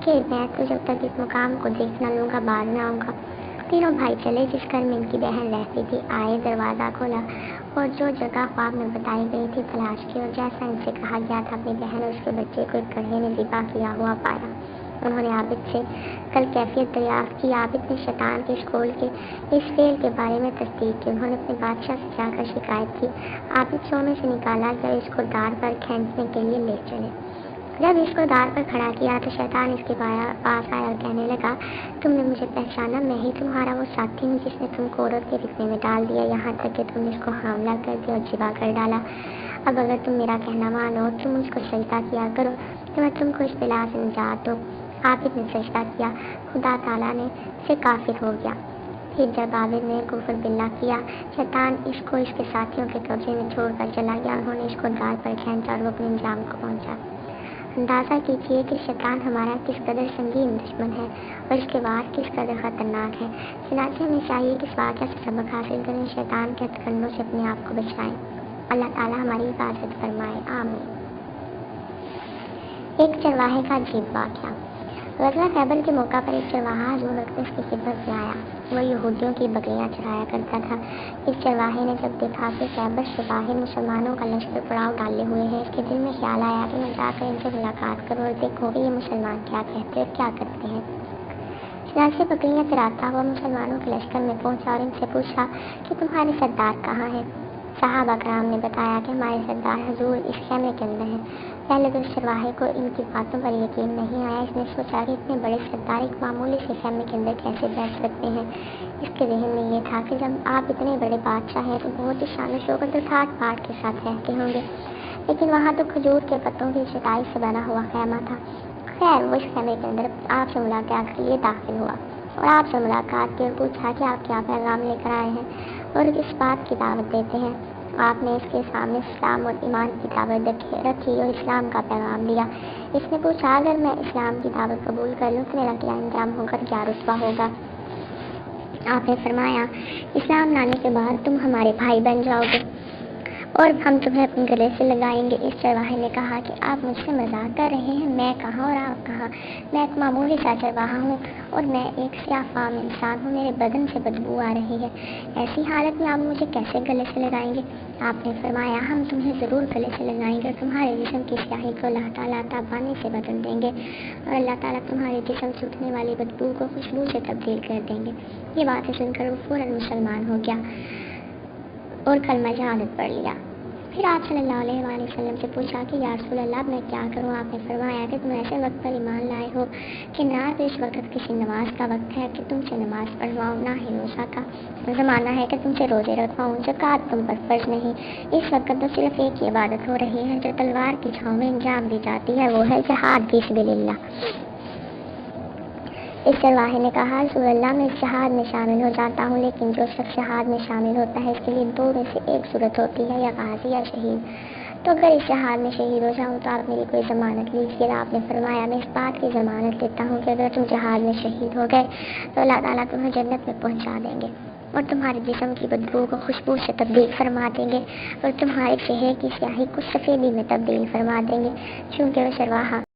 [SPEAKER 2] کہ میں تو جب تک اس مقام کو دیکھ نہ لوں گا بعد میں آؤں گا۔ تینوں بھائی چلے جس گھر میں ان کی بہن رہتی تھی، آئے، دروازہ کھولا اور جو جگہ خواب میں بتائی گئی تھی تلاش کی اور جیسا ان سے کہا گیا تھا اپنی بہن اور اس کے بچے کو ایک گڑھے میں ذبح کیا ہوا پایا۔ انہوں نے عابد سے کل کیفیت دریافت کی۔ عابد نے شیطان کے اس قول کے اس فعل کے بارے میں تصدیق کی۔ انہوں نے اپنے بادشاہ سے جا کر شکایت کی۔ عابد سونے سے نکالا گیا اور اس کو دار پر کھینچنے کے لیے لے چلے۔ جب اس کو دار پر کھڑا کیا تو شیطان اس کے پاس آیا اور کہنے لگا، تم نے مجھے پہچانا، میں ہی تمہارا وہ ساتھی ہوں جس نے تم کو عورت کے فتنے میں ڈال دیا، یہاں تک کہ تم نے اس کو حاملہ کر دیا اور ذبح کر ڈالا۔ اب اگر تم میرا کہنا مانو، تم مجھ کو سجدہ کیا کرو تو میں تم کو اس بلا سے نجات دوں۔ عابد نے سجدہ کیا، خدا تعالیٰ نے سے کافر ہو گیا۔ پھر جب عابد نے کفر باللہ کیا، شیطان اس کو اس کے ساتھیوں کے قبضے میں چھوڑ کر چلا گیا۔ انہوں نے اس کو دار پر کھینچا اور وہ اپنے انجام کو پہنچا۔ اندازہ کیجیے کہ شیطان ہمارا کس قدر سنگین دشمن ہے اور اس کے وار کس قدر خطرناک ہے۔ چنانچہ ہمیں چاہیے کہ اس واقعہ سے سبق حاصل کریں، شیطان کے ہتھ کنڈوں سے اپنے آپ کو بچائیں۔ اللہ تعالیٰ ہماری حفاظت فرمائے، آمین۔ ایک چرواہے کا عجیب واقعہ۔ غزوہ خیبر کے موقع پر ایک چرواہا حضور اقدس کی خدمت میں آیا۔ وہ یہودیوں کی بکریاں چرایا کرتا تھا۔ اس چرواہے نے جب دیکھا کہ خیبر سے باہر مسلمانوں کا لشکر پڑاؤ ڈالے ہوئے ہے، اس کے دل میں خیال آیا کہ میں جا کر ان سے ملاقات کروں اور دیکھوں کہ یہ مسلمان کیا کہتے اور کیا کرتے ہیں۔ چنانچہ بکریاں چراتا ہوا مسلمانوں کے لشکر میں پہنچا اور ان سے پوچھا کہ تمہارے سردار کہاں ہیں؟ صحابہ کرام نے بتایا کہ ہمارے سردار حضور اس خیمے کے اندر ہیں۔ پہلے تو اس چرواہے کو ان کی باتوں پر یقین نہیں آیا۔ اس نے سوچا کہ اتنے بڑے سردار ایک معمولی سے خیمے کے اندر کیسے بیٹھ سکتے ہیں۔ اس کے ذہن میں یہ تھا کہ جب آپ اتنے بڑے بادشاہ ہیں تو بہت ہی شان و شوکت اور ٹھاٹ باٹ کے ساتھ رہتے ہوں گے، لیکن وہاں تو کھجور کے پتوں کی چٹائی سے بنا ہوا خیمہ تھا۔ خیر، وہ اس خیمے کے اندر آپ سے ملاقات کے لیے داخل ہوا اور آپ سے ملاقات کی اور پوچھا کہ آپ کیا پیغام لے کر آئے ہیں اور کس بات کی دعوت دیتے ہیں۔ آپ نے اس کے سامنے اسلام اور ایمان کی دعوت رکھی اور اسلام کا پیغام دیا۔ اس نے پوچھا، اگر میں اسلام کی دعوت قبول کر لوں تو میرا کیا انجام ہوگا، کیا رتبہ ہوگا؟ آپ نے فرمایا، اسلام لانے کے بعد تم ہمارے بھائی بن جاؤ گے اور ہم تمہیں اپنے گلے سے لگائیں گے۔ اس چرواہے نے کہا کہ آپ مجھ سے مذاق کر رہے ہیں، میں کہاں اور آپ کہاں؟ میں ایک معمولی سا چرواہا ہوں اور میں ایک سیاہ فام انسان ہوں، میرے بدن سے بدبو آ رہی ہے، ایسی حالت میں آپ مجھے کیسے گلے سے لگائیں گے؟ آپ نے فرمایا، ہم تمہیں ضرور گلے سے لگائیں گے اور تمہارے جسم کی سیاہی کو اللہ تعالیٰ تابانے سے بدل دیں گے اور اللہ تعالیٰ تمہارے جسم سے اٹھنے والی بدبو کو خوشبو سے تبدیل کر دیں گے۔ یہ باتیں سن کر وہ فوراً مسلمان ہو گیا اور کلمہ شہادت پڑھ لیا۔ پھر آپ صلی اللہ علیہ وآلہ وسلم سے پوچھا کہ یا رسول اللہ میں کیا کروں؟ آپ نے فرمایا کہ تم ایسے وقت پر ایمان لائے ہو کہ نہ تو اس وقت کسی نماز کا وقت ہے کہ تم سے نماز پڑھواؤں، نہ ہی روزہ کا زمانہ ہے کہ تم سے روزے رکھواؤں، زکوٰۃ تم پر فرض نہیں۔ اس وقت تو صرف ایک ہی عبادت ہو رہی ہے جو تلوار کی چھاؤں میں انجام دی جاتی ہے، وہ ہے جہاد فی سبیل اللہ۔ اس چرواہے نے کہا رسول اللہ میں اس جہاد میں شامل ہو جاتا ہوں، لیکن جو شخص جہاد میں شامل ہوتا ہے اس کے لیے دو میں سے ایک صورت ہوتی ہے، یا غازی یا شہید۔ تو اگر اس جہاد میں شہید ہو جاؤں تو آپ میری کوئی ضمانت لیجیے۔ آپ نے فرمایا میں اس بات کی ضمانت لیتا ہوں کہ اگر تم جہاد میں شہید ہو گئے تو اللہ تعالیٰ تمہیں جنت میں پہنچا دیں گے اور تمہارے جسم کی بدبو کو خوشبو سے تبدیل فرما دیں گے اور تمہارے چہرے کی سیاہی کو سفیدی میں تبدیل فرما دیں گے، چونکہ وہ چرواہا